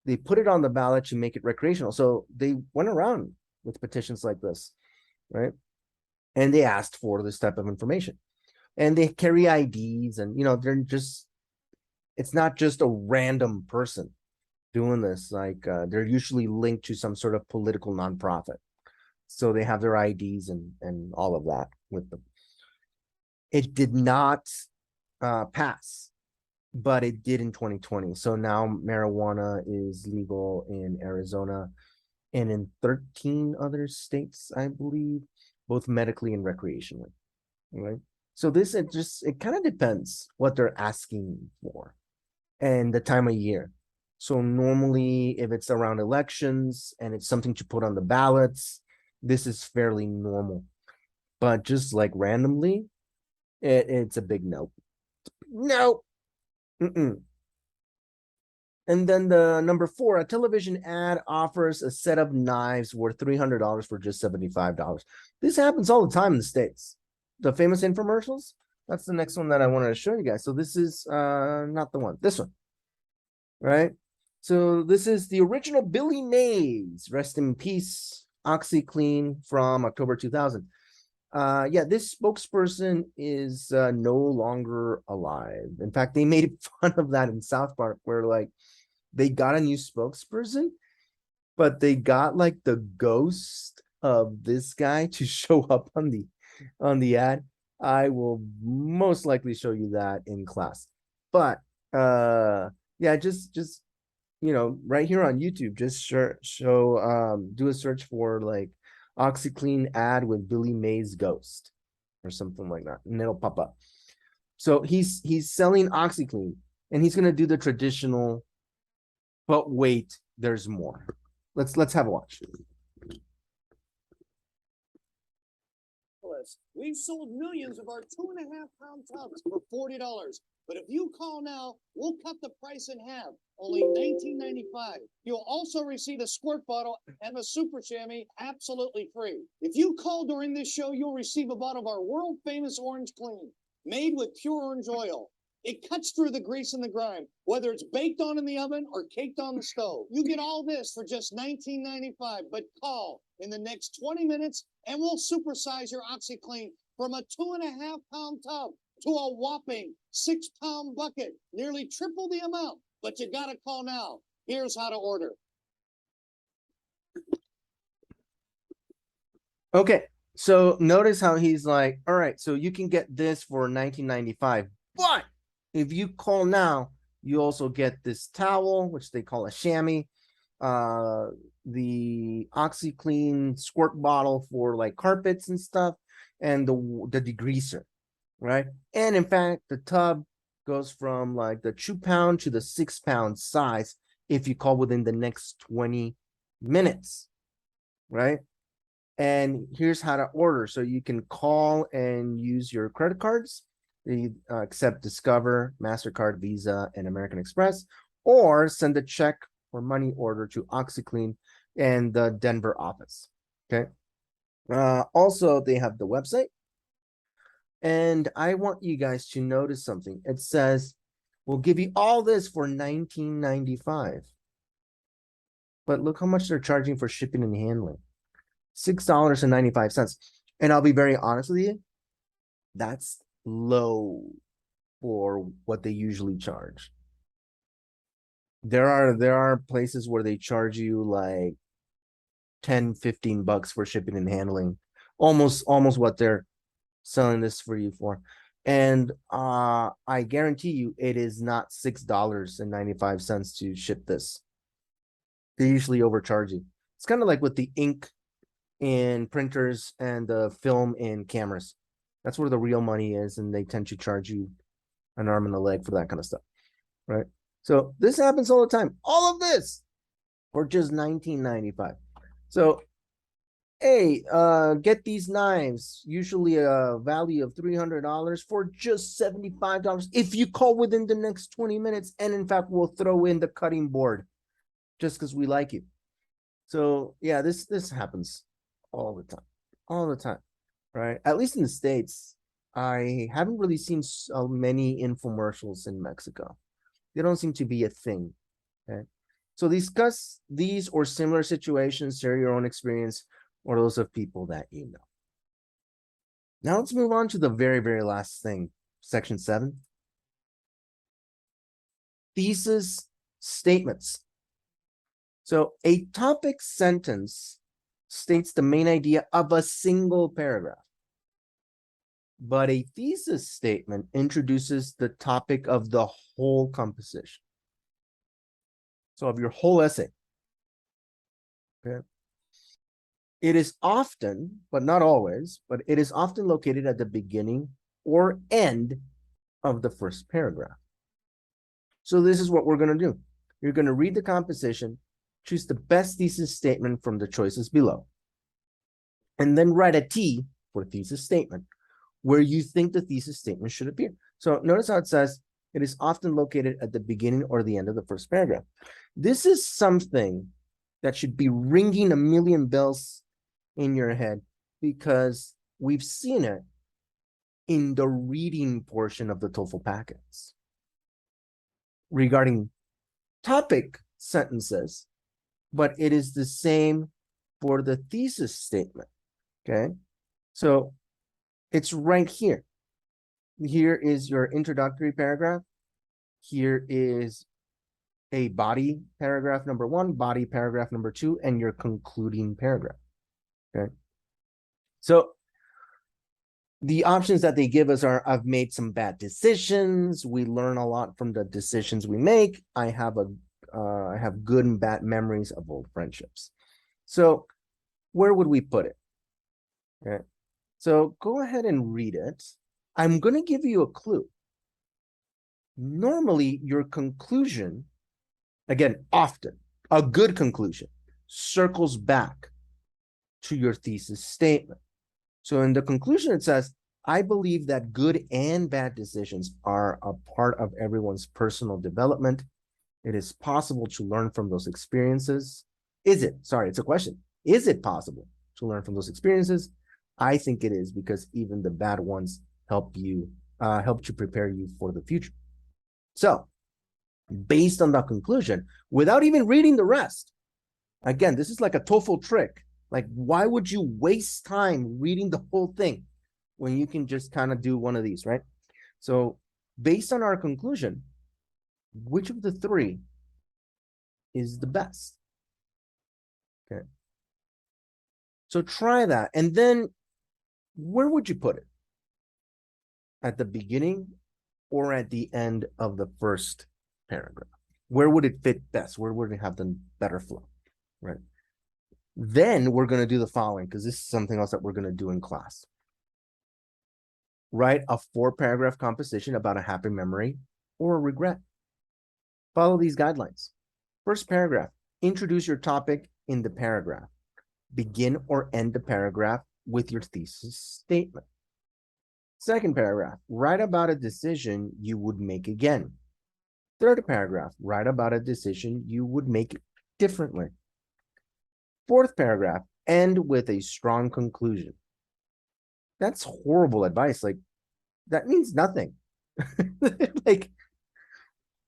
they put it on the ballot to make it recreational. So they went around with petitions like this, right? And they asked for this type of information. And they carry IDs, and they're just, it's not just a random person doing this. Like they're usually linked to some sort of political nonprofit. So they have their IDs and all of that with them. It did not pass, but it did in 2020. So now marijuana is legal in Arizona and in 13 other states, I believe, both medically and recreationally, right? So this, it kind of depends what they're asking for and the time of year. So normally if it's around elections and it's something to put on the ballots, this is fairly normal. But just like randomly, it's a big no. No. Mm-mm. And then the number 4, a television ad offers a set of knives worth $300 for just $75. This happens all the time in the States. The famous infomercials, that's the next one that I wanted to show you guys. So this is not the one, this one, right? So this is the original Billy Mays, rest in peace, OxyClean from October 2000. Yeah, this spokesperson is no longer alive. In fact, they made fun of that in South Park, where like they got a new spokesperson, but they got like the ghost of this guy to show up on the ad. I will most likely show you that in class. But yeah, just right here on YouTube, just do a search for like OxyClean ad with Billy Mays ghost or something like that, and it'll pop up. So he's selling OxyClean, and he's gonna do the traditional, but wait, there's more. Let's have a watch. We've sold millions of our 2.5-pound tubs for $40. But if you call now, we'll cut the price in half, only $19.95. You'll also receive a squirt bottle and a super chamois absolutely free. If you call during this show, you'll receive a bottle of our world famous Orange Clean, made with pure orange oil. It cuts through the grease and the grime, whether it's baked on in the oven or caked on the stove. You get all this for just $19.95, but call in the next 20 minutes and we'll supersize your OxyClean from a 2.5-pound tub to a whopping 6-pound bucket, nearly triple the amount. But you gotta call now. Here's how to order. Okay, so notice how he's like, all right, so you can get this for $19.95, but if you call now, you also get this towel, which they call a chamois, the OxyClean squirt bottle for like carpets and stuff, and the degreaser, right? And in fact, the tub goes from like the 2-pound to the 6-pound size if you call within the next 20 minutes, right? And here's how to order. So you can call and use your credit cards. They accept Discover, MasterCard, Visa, and American Express, or send a check or money order to OxyClean and the Denver office. Okay. Also, they have the website, And I want you guys to notice something. It says, we'll give you all this for $19.95. But look how much they're charging for shipping and handling. $6.95. And I'll be very honest with you, that's low for what they usually charge. There are places where they charge you like 10, 15 bucks for shipping and handling. Almost what they're selling this for you for. And I guarantee you it is not $6.95 to ship this. They usually overcharge you. It's kind of like with the ink in printers and the film in cameras. That's where the real money is, and they tend to charge you an arm and a leg for that kind of stuff, right? So this happens all the time. All of this for just $19.95. So, hey, get these knives, usually a value of $300 for just $75 if you call within the next 20 minutes. And in fact, we'll throw in the cutting board just because we like you. So yeah, this happens all the time, right? At least in the States. I haven't really seen so many infomercials in Mexico. They don't seem to be a thing. Okay. So discuss these or similar situations, share your own experience or those of people that you know. Now let's move on to the very, very last thing, section 7. Thesis statements. So a topic sentence states the main idea of a single paragraph. But a thesis statement introduces the topic of the whole composition. So of your whole essay. Okay. It is often, but not always, but it is often located at the beginning or end of the first paragraph. So this is what we're going to do. You're going to read the composition, choose the best thesis statement from the choices below, and then write a T for thesis statement where you think the thesis statement should appear. So notice how it says it is often located at the beginning or the end of the first paragraph. This is something that should be ringing a million bells in your head because we've seen it in the reading portion of the TOEFL packets regarding topic sentences, but it is the same for the thesis statement. Okay, so it's right here. Here is your introductory paragraph. Here is a body paragraph number 1, body paragraph number 2, and your concluding paragraph. Okay. So the options that they give us are, I've made some bad decisions. We learn a lot from the decisions we make. I have good and bad memories of old friendships. So where would we put it? Okay. So go ahead and read it. I'm going to give you a clue. Normally, your conclusion, again, often, a good conclusion, circles back to your thesis statement. So in the conclusion, it says, I believe that good and bad decisions are a part of everyone's personal development. It is possible to learn from those experiences. It's a question. Is it possible to learn from those experiences? I think it is, because even the bad ones help to prepare you for the future. So based on that conclusion, without even reading the rest, again, this is like a TOEFL trick. Like, why would you waste time reading the whole thing when you can just kind of do one of these, right? So based on our conclusion, which of the 3 is the best? Okay. So try that. And then where would you put it? At the beginning or at the end of the first paragraph? Where would it fit best? Where would it have the better flow, right? Then we're going to do the following, because this is something else that we're going to do in class. Write a 4-paragraph composition about a happy memory or a regret. Follow these guidelines. First paragraph, introduce your topic in the paragraph. Begin or end the paragraph with your thesis statement. Second paragraph, write about a decision you would make again. Third paragraph, write about a decision you would make differently. Fourth paragraph, end with a strong conclusion. That's horrible advice. Like, that means nothing. Like,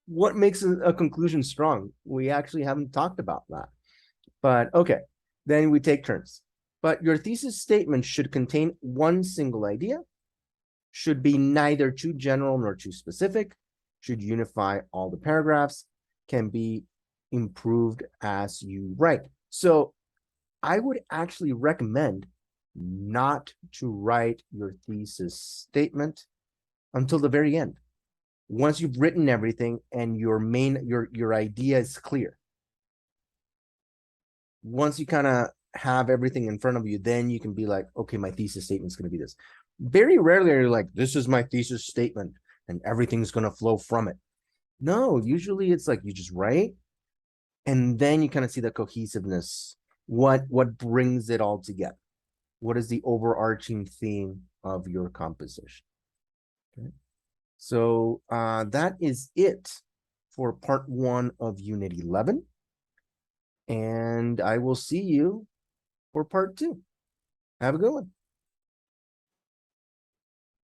what makes a conclusion strong? We actually haven't talked about that. But okay, then we take turns. But your thesis statement should contain one single idea, should be neither too general nor too specific, should unify all the paragraphs, can be improved as you write. So I would actually recommend not to write your thesis statement until the very end. Once you've written everything and your idea is clear. Once you kind of have everything in front of you, then you can be like, okay, my thesis statement is going to be this. Very rarely are you like, this is my thesis statement and everything's going to flow from it. No, usually it's like you just write and then you kind of see the cohesiveness. What brings it all together? What is the overarching theme of your composition? Okay. So that is it for part 1 of Unit 11. And I will see you for part 2. Have a good one.